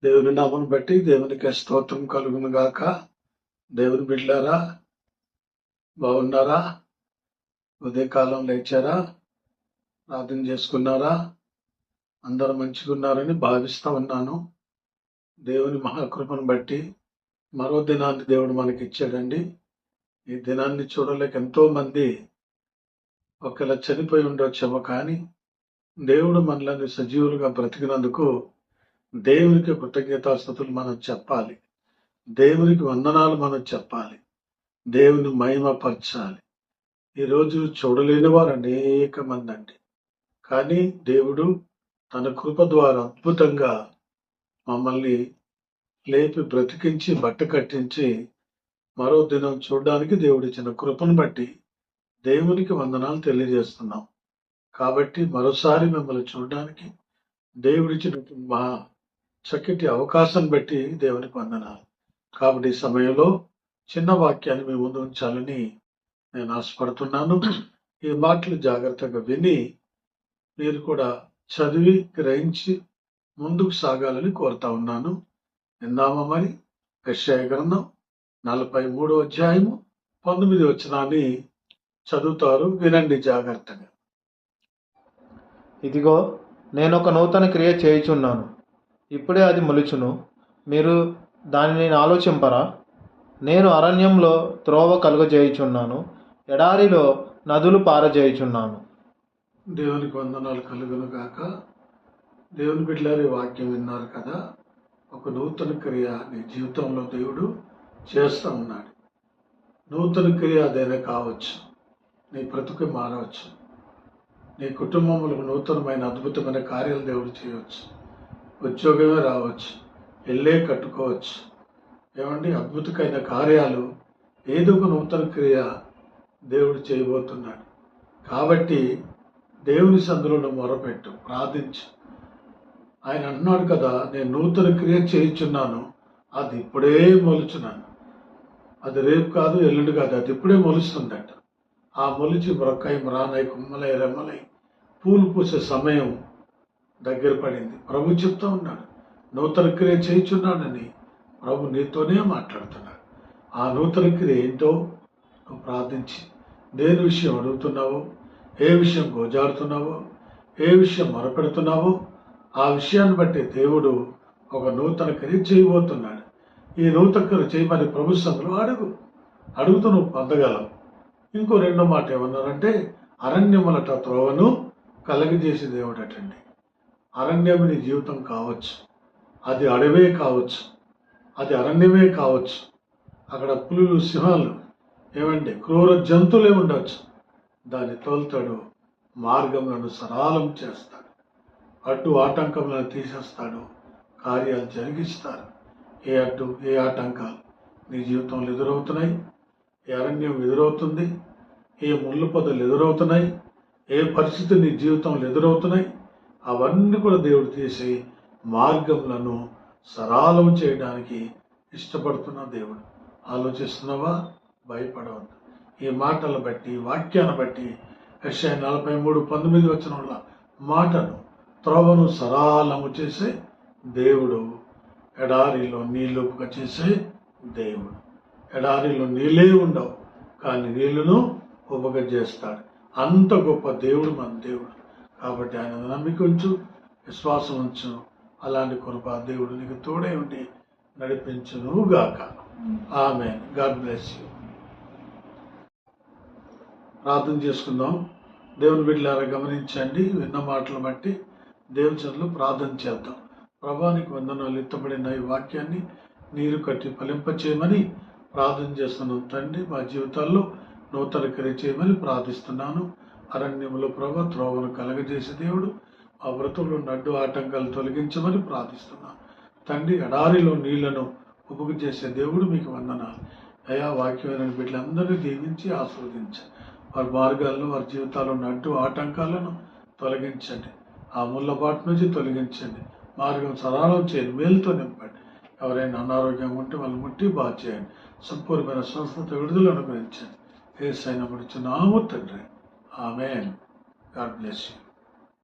దేవుని నామను బట్టి దేవునికి స్తోత్రం కలుగును గాక. దేవుని బిడ్డలారా, బాగున్నారా? ఉదయకాలం లేచారా? ప్రార్థన చేసుకున్నారా? అందరూ మంచిగా ఉన్నారని భావిస్తా ఉన్నాను. దేవుని మహాకృపను బట్టి మరో దినాన్ని దేవుడు మనకి ఇచ్చాడండి. ఈ దినాన్ని చూడలేక ఎంతో మంది ఒకవేళ చనిపోయి ఉండొచ్చేమో, కానీ దేవుడు మనల్ని సజీవులుగా బ్రతికినందుకు దేవునికి కృతజ్ఞతాస్తుతులు మనం చెప్పాలి. దేవునికి వందనాలు మనం చెప్పాలి. దేవుని మహిమపరచాలి. ఈరోజు చూడలేని వారు అనేక మంది అండి. కానీ దేవుడు తన కృప ద్వారా అద్భుతంగా మమ్మల్ని లేపి బ్రతికించి బట్ట కట్టించి మరో దినం చూడడానికి దేవుడిచ్చిన కృపను బట్టి దేవునికి వందనాలు తెలియజేస్తున్నాం. కాబట్టి మరోసారి మిమ్మల్ని చూడడానికి దేవుడిచ్చిన మా చక్కటి అవకాశం బట్టి దేవునికి వందనాలు. కాబట్టి ఈ సమయంలో చిన్న వాక్యాన్ని మీ ముందు ఉంచాలని నేను ఆశపడుతున్నాను. ఈ మాటలు జాగ్రత్తగా విని మీరు కూడా చదివి గ్రహించి ముందుకు సాగాలని కోరుతా ఉన్నాను. విందామా మరి? యెషయా గ్రంథం 43వ అధ్యాయము 19వ వచనాన్ని చదువుతారు, వినండి జాగ్రత్తగా. ఇదిగో, నేను ఒక నూతన క్రియ చేయుచున్నాను, ఇప్పుడే అది మొలుచును, మీరు దానిని ఆలోచింపరా? నేను అరణ్యంలో త్రోవ కలుగజేయుచున్నాను, ఎడారిలో నదులు పారజేయుచున్నాను. దేవునికి వందనాలు కలుగును గాక. దేవుని బిడ్డలారి వాక్యం విన్నారు కదా. ఒక నూతన క్రియ నీ జీవితంలో దేవుడు చేస్తూ ఉన్నాడు. నూతన క్రియ అదైనా కావచ్చు, నీ బ్రతుకు మారవచ్చు, నీ కుటుంబంలో నూతనమైన అద్భుతమైన కార్యాలు దేవుడు చేయవచ్చు. ఉద్యోగమే రావచ్చు, ఇల్లే కట్టుకోవచ్చు. ఏమండి, అద్భుతమైన కార్యాలు ఏదో ఒక నూతన క్రియ దేవుడు చేయబోతున్నాడు. కాబట్టి దేవుని సందులో మొరపెట్టు, ప్రార్థించు. ఆయన అన్నాడు కదా, నేను నూతన క్రియ చేయించున్నాను, అది ఇప్పుడే మొలుచున్నాను. అది రేపు కాదు, ఎల్లుండి కాదు, అది ఇప్పుడే మొలుస్తుందట. ఆ మొలిచి బ్రొక్కై మ్రానై కుమ్మలై రెమ్మలై పూలు పూసే సమయం దగ్గర పడింది. ప్రభు చెప్తా ఉన్నాడు, నూతన క్రియ చేయించున్నానని ప్రభు నీతోనే మాట్లాడుతున్నాడు. ఆ నూతన క్రియ ఏంటో నువ్వు ప్రార్థించి, దేని విషయం అడుగుతున్నావో, ఏ విషయం గోజాడుతున్నావో, ఏ విషయం మొరపెడుతున్నావో ఆ విషయాన్ని బట్టి దేవుడు ఒక నూతన క్రియ చేయబోతున్నాడు. ఈ నూతన క్రియ చేయమని ప్రభు సభలో అడుగుతూ నువ్వు పొందగలవు. ఇంకో రెండో మాట ఏమన్నారంటే, అరణ్యములట త్రోవను కలగజేసే దేవుడు అటండి. అరణ్యం నీ జీవితం కావచ్చు, అది అడవే కావచ్చు, అది అరణ్యమే కావచ్చు. అక్కడ పులులు, సింహాలు, ఏమండి క్రూర జంతువులే ఉండవచ్చు. దాన్ని తోలుతాడు, మార్గములను సరళం చేస్తాడు, అడ్డు ఆటంకములను తీసేస్తాడు, కార్యాలు జరిగిస్తారు. ఏ అడ్డు, ఏ ఆటంకాలు నీ జీవితంలో ఎదురవుతున్నాయి, ఏ అరణ్యం ఎదురవుతుంది, ఏ ముళ్ళు పొదలు ఎదురవుతున్నాయి, ఏ పరిస్థితి నీ జీవితంలో ఎదురవుతున్నాయి, అవన్నీ కూడా దేవుడు తీసి మార్గములను సరళం చేయడానికి ఇష్టపడుతున్న దేవుడు. ఆలోచిస్తున్నావా? భయపడవద్దు. ఈ మాటలు బట్టి, వాక్యాన్ని బట్టి యెషయా 43:19 వచనంలో మాటను, త్రోవను సరళము చేసే దేవుడు, ఎడారిలో నీళ్లుగా చేసే దేవుడు. ఎడారిలో నీళ్ళే ఉండవు, కానీ నీళ్లను ఉపగ చేస్తాడు. అంత గొప్ప దేవుడు మన దేవుడు. కాబట్టి ఆయన నమ్మిక ఉంచు, విశ్వాసం ఉంచు. అలాంటి కృప దేవుడు నీకు తోడే ఉండి నడిపించును గాక. ఆమేన్. God bless you. ప్రార్థన చేసుకుందాం. దేవుని బిడ్డలారా గమనించండి, విన్న మాటలు బట్టి దేవుని సన్నిధిలో ప్రార్థన చేద్దాం. ప్రభానికి వందనాలు. ఎత్తబడిన ఈ వాక్యాన్ని నీరు కట్టి ఫలింపచేయమని ప్రార్థన చేస్తున్నాం. తండ్రి, మా జీవితాల్లో నూతన క్రియ చేయమని ప్రార్థిస్తున్నాను. అరణ్యములో ప్రభు త్రోవను కలగజేసే దేవుడు, ఆ బ్రతుకులు నడ్డు ఆటంకాలు తొలగించమని ప్రార్థిస్తున్నాను. తండ్రి, ఎడారిలో నీళ్లను ఉపగు చేసే దేవుడు, మీకు వందనాలు. అయా, వాక్యమైన బిడ్డలందరినీ దీవించి ఆస్వాదించండి. వారి మార్గాల్లో, వారి జీవితాల్లో నడ్డు ఆటంకాలను తొలగించండి. ఆ ముళ్ళబాటు నుంచి తొలగించండి. మార్గం సరళం చేయండి, మేలుతో నింపండి. ఎవరైనా అనారోగ్యంగా ఉంటే వాళ్ళు ముట్టి బాగు చేయండి. సంపూర్ణమైన స్వస్థత, విడుదల అనుగ్రహించండి. యేసయ్య నామమున తండ్రి, ఆమేన్. God bless you.